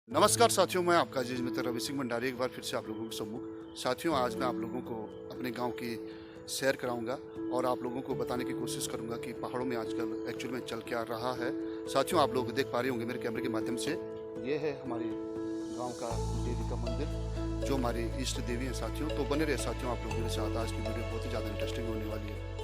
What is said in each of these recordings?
नमस्कार साथियों, मैं आपका अजीज मित्र रवि सिंह भंडारी एक बार फिर से आप लोगों के सम्मुख। साथियों, आज मैं आप लोगों को अपने गांव की सैर कराऊंगा और आप लोगों को बताने की कोशिश करूंगा कि पहाड़ों में आजकल एक्चुअल में चल क्या रहा है। साथियों, आप लोग देख पा रहे होंगे मेरे कैमरे के माध्यम से, ये है हमारे गाँव का देवी का मंदिर जो हमारी इष्ट देवी है। साथियों, तो बने रहे साथियों आप लोग मेरे साथ। आज की वीडियो बहुत ही ज़्यादा इंटरेस्टिंग होने वाली है।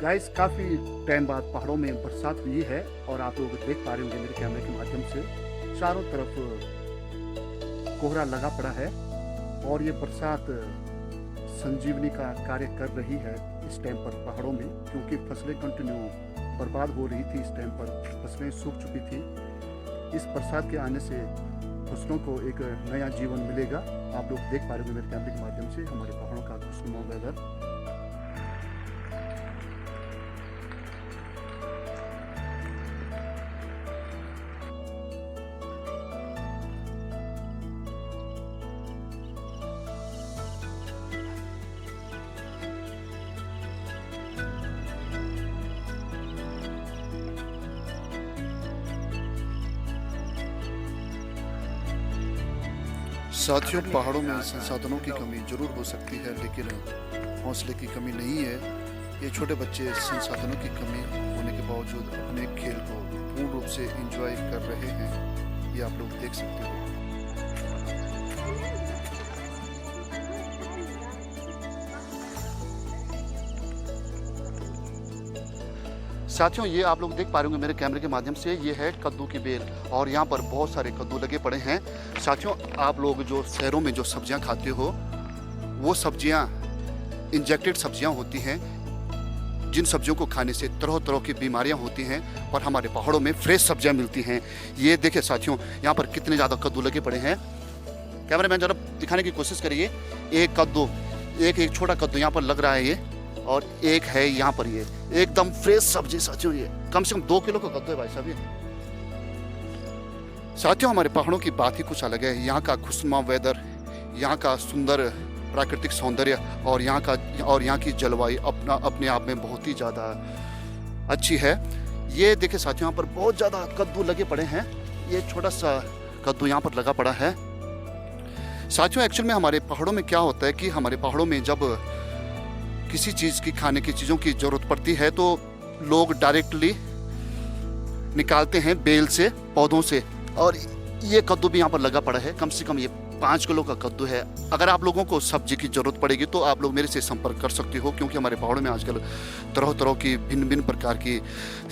गाइस, काफ़ी टाइम बाद पहाड़ों में बरसात हुई है और आप लोग देख पा रहे होंगे मेरे कैमरे के माध्यम से चारों तरफ कोहरा लगा पड़ा है और ये बरसात संजीवनी का कार्य कर रही है इस टाइम पर पहाड़ों में, क्योंकि फसलें कंटिन्यू बर्बाद हो रही थी। इस टाइम पर फसलें सूख चुकी थी। इस बरसात के आने से फसलों को एक नया जीवन मिलेगा। आप लोग देख पा रहे होंगे मेरे कैमरे के माध्यम से हमारे पहाड़ों का खुशनुमा वेदर। साथियों, पहाड़ों में संसाधनों की कमी जरूर हो सकती है, लेकिन हौसले की कमी नहीं है। ये छोटे बच्चे संसाधनों की कमी होने के बावजूद अपने खेल को पूर्ण रूप से एंजॉय कर रहे हैं। ये आप लोग देख सकते हो। साथियों, ये आप लोग देख पा रहे होंगे मेरे कैमरे के माध्यम से, ये है कद्दू की बेल और यहाँ पर बहुत सारे कद्दू लगे पड़े हैं। साथियों, आप लोग जो शहरों में जो सब्जियाँ खाते हो वो सब्जियाँ इंजेक्टेड सब्जियाँ होती हैं, जिन सब्जियों को खाने से तरह तरह की बीमारियाँ होती हैं। और हमारे पहाड़ों में फ्रेश सब्जियाँ मिलती हैं। ये देखिए साथियों, यहाँ पर कितने ज़्यादा कद्दू लगे पड़े हैं। कैमरामैन जरा दिखाने की कोशिश करिए। एक कद्दू, एक छोटा कद्दू यहाँ पर लग रहा है ये, और एक है यहाँ पर ये एकदम फ्रेश सब्जी। साथियों, ये कम से कम 2 किलो का कद्दू है भाई साहब ये। साथियों, हमारे पहाड़ों की बात ही कुछ अलग है। यहाँ का खुशनुमा वेदर, यहाँ का सुंदर प्राकृतिक सौंदर्य और यहाँ की जलवायु अपने आप में बहुत ही ज़्यादा अच्छी है। ये देखिए साथियों, यहाँ पर बहुत ज़्यादा कद्दू लगे पड़े हैं। ये छोटा सा कद्दू यहाँ पर लगा पड़ा है। साथियों, एक्चुअल में हमारे पहाड़ों में क्या होता है कि हमारे पहाड़ों में जब किसी चीज़ की खाने की चीज़ों की ज़रूरत पड़ती है तो लोग डायरेक्टली निकालते हैं बेल से, पौधों से। और ये कद्दू भी यहाँ पर लगा पड़ा है। कम से कम ये 5 किलो का कद्दू है। अगर आप लोगों को सब्जी की ज़रूरत पड़ेगी तो आप लोग मेरे से संपर्क कर सकते हो, क्योंकि हमारे पहाड़ों में आजकल तरह तरह की भिन्न भिन्न प्रकार की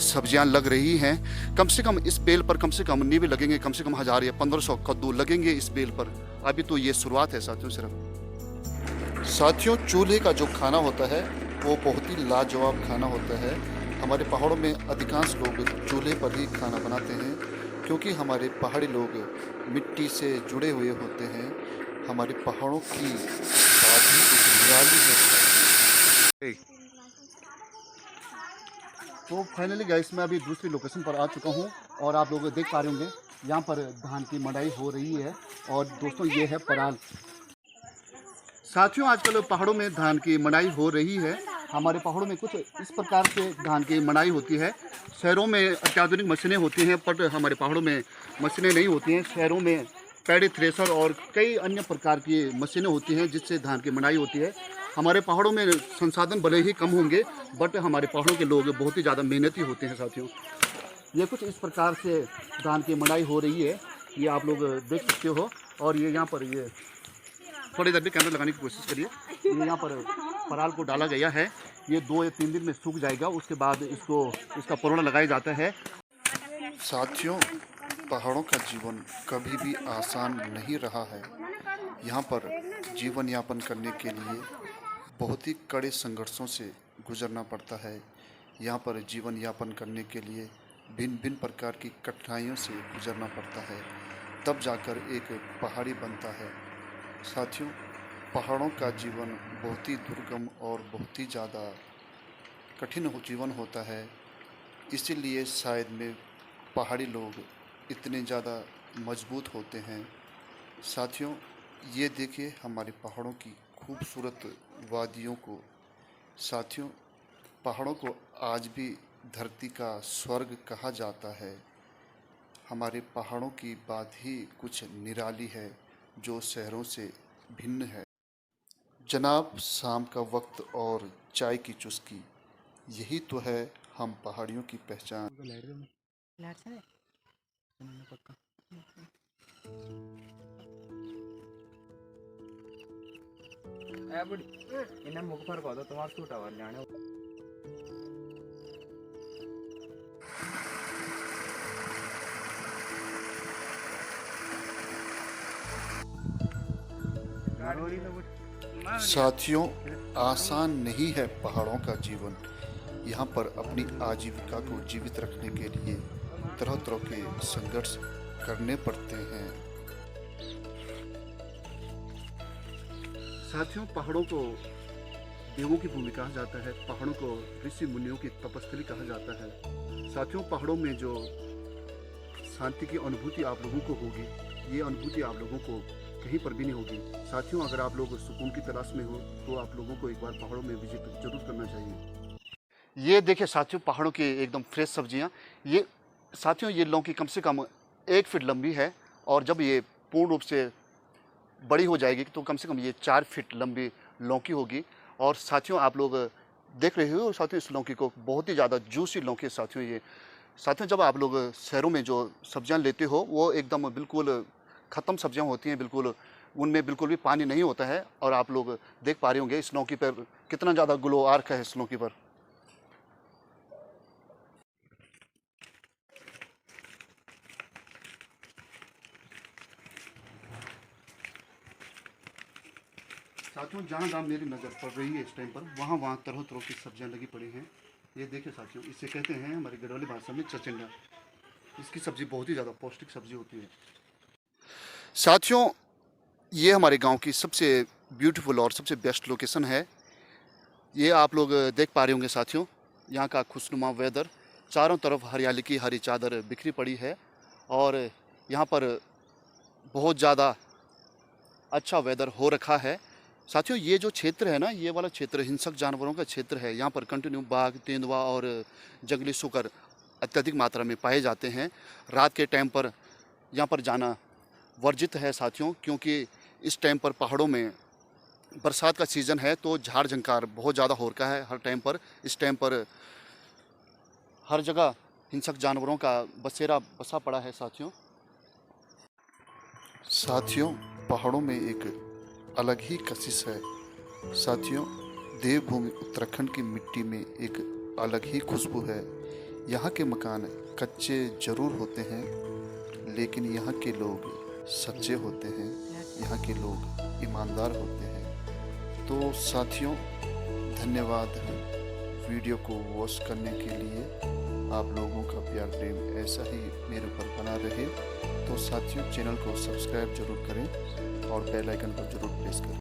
सब्जियाँ लग रही हैं। कम से कम इस बेल पर कम से कम नहीं भी लगेंगे, कम से कम 1000 या 1500 कद्दू लगेंगे इस बेल पर। अभी तो ये शुरुआत है साथियों सिर्फ। साथियों, चूल्हे का जो खाना होता है वो बहुत ही लाजवाब खाना होता है। हमारे पहाड़ों में अधिकांश लोग चूल्हे पर ही खाना बनाते हैं, क्योंकि हमारे पहाड़ी लोग मिट्टी से जुड़े हुए होते हैं। हमारे पहाड़ों की बात ही कुछ निराली है। तो फाइनली गाइस, मैं अभी दूसरी लोकेशन पर आ चुका हूँ और आप लोग देख पा रहे होंगे यहाँ पर धान की मड़ाई हो रही है। और दोस्तों, ये है पराल। साथियों, आजकल पहाड़ों में धान की मड़ाई हो रही है। हमारे पहाड़ों में कुछ इस प्रकार से धान की मड़ाई होती है। शहरों में अत्याधुनिक मशीनें होती हैं, पर हमारे पहाड़ों में मशीनें नहीं होती हैं। शहरों में पैडी थ्रेशर और कई अन्य प्रकार की मशीनें होती हैं जिससे धान की मड़ाई होती है। हमारे पहाड़ों में संसाधन भले ही कम होंगे, बट हमारे पहाड़ों के लोग बहुत ही ज़्यादा मेहनती होते हैं। साथियों, ये कुछ इस प्रकार से धान की मड़ाई हो रही है, ये आप लोग देख सकते हो। और ये यहाँ पर ये थोड़ी देर भी कैमरा लगाने की कोशिश करिए। ये यहाँ पर पराल को डाला गया है। ये 2 या 3 दिन में सूख जाएगा। उसके बाद इसका परोड़ा लगाया जाता है। साथियों, पहाड़ों का जीवन कभी भी आसान नहीं रहा है। यहाँ पर जीवन यापन करने के लिए बहुत ही कड़े संघर्षों से गुजरना पड़ता है। यहाँ पर जीवन यापन करने के लिए भिन्न भिन्न प्रकार की कठिनाइयों से गुजरना पड़ता है, तब जाकर एक पहाड़ी बनता है। साथियों, पहाड़ों का जीवन बहुत ही दुर्गम और बहुत ही ज़्यादा कठिन जीवन होता है। इसीलिए शायद में पहाड़ी लोग इतने ज़्यादा मजबूत होते हैं। साथियों, ये देखिए हमारे पहाड़ों की खूबसूरत वादियों को। साथियों, पहाड़ों को आज भी धरती का स्वर्ग कहा जाता है। हमारे पहाड़ों की बात ही कुछ निराली है, जो शहरों से भिन्न है। जनाब, शाम का वक्त और चाय की चुस्की, यही तो है हम पहाड़ियों की पहचान। इन्हें मुख पर कह दो तुम्हारा सूट आवाज जाने। साथियों, आसान नहीं है पहाड़ों का जीवन। यहाँ पर अपनी आजीविका को जीवित रखने के लिए तरह तरह के संघर्ष करने पड़ते हैं। साथियों, पहाड़ों को देवों की भूमि कहा जाता है। पहाड़ों को ऋषि मुनियों की तपस्थली कहा जाता है। साथियों, पहाड़ों में जो शांति की अनुभूति आप लोगों को होगी, ये अनुभूति आप लोगों को कहीं पर भी नहीं होगी। साथियों, अगर आप लोग सुकून की तलाश में हो तो आप लोगों को एक बार पहाड़ों में विजिट जरूर करना चाहिए। ये देखिए साथियों, पहाड़ों की एकदम फ्रेश सब्जियां। ये साथियों, ये लौकी कम से कम 1 फीट लंबी है और जब ये पूर्ण रूप से बड़ी हो जाएगी तो कम से कम ये 4 फीट लंबी लौकी होगी। और साथियों, आप लोग देख रहे हो साथियों इस लौकी को, बहुत ही ज़्यादा जूसी लौकी है साथियों ये। साथियों, जब आप लोग शहरों में जो सब्जियां लेते हो वो एकदम बिल्कुल ख़त्म सब्जियां होती हैं, बिल्कुल उनमें बिल्कुल भी पानी नहीं होता है। और आप लोग देख पा रहे होंगे इस लौकी पर कितना ज़्यादा ग्लो आर्क है इस लौकी पर। साथियों, जहाँ जहाँ मेरी नज़र पड़ रही है इस टाइम पर, वहाँ वहाँ तरह तरह की सब्जियाँ लगी पड़ी हैं। ये देखिए साथियों, इसे कहते हैं हमारी गढ़वाली भाषा में चचिंडा। इसकी सब्ज़ी बहुत ही ज़्यादा पौष्टिक सब्ज़ी होती है। साथियों, ये हमारे गांव की सबसे ब्यूटीफुल और सबसे बेस्ट लोकेशन है। ये आप लोग देख पा रहे होंगे साथियों, यहाँ का खुशनुमा वेदर, चारों तरफ हरियाली की हरी चादर बिखरी पड़ी है और यहाँ पर बहुत ज़्यादा अच्छा वेदर हो रखा है। साथियों, ये जो क्षेत्र है ना, ये वाला क्षेत्र हिंसक जानवरों का क्षेत्र है। यहाँ पर कंटिन्यू बाघ, तेंदुआ और जंगली सुकर अत्यधिक मात्रा में पाए जाते हैं। रात के टाइम पर यहाँ पर जाना वर्जित है साथियों, क्योंकि इस टाइम पर पहाड़ों में बरसात का सीज़न है तो झाड़ झंकार बहुत ज़्यादा हो रखा है हर टाइम पर। इस टाइम पर हर जगह हिंसक जानवरों का बसेरा बसा पड़ा है साथियों। साथियों, पहाड़ों में एक अलग ही कशिश है। साथियों, देवभूमि उत्तराखंड की मिट्टी में एक अलग ही खुशबू है। यहाँ के मकान कच्चे जरूर होते हैं, लेकिन यहाँ के लोग सच्चे होते हैं। यहाँ के लोग ईमानदार होते हैं। तो साथियों, धन्यवाद वीडियो को वॉच करने के लिए। आप लोगों का प्यार प्रेम ऐसा ही मेरे ऊपर बना रहे। तो साथियों, चैनल को सब्सक्राइब जरूर करें और बेल आइकन पर जरूर प्रेस करें।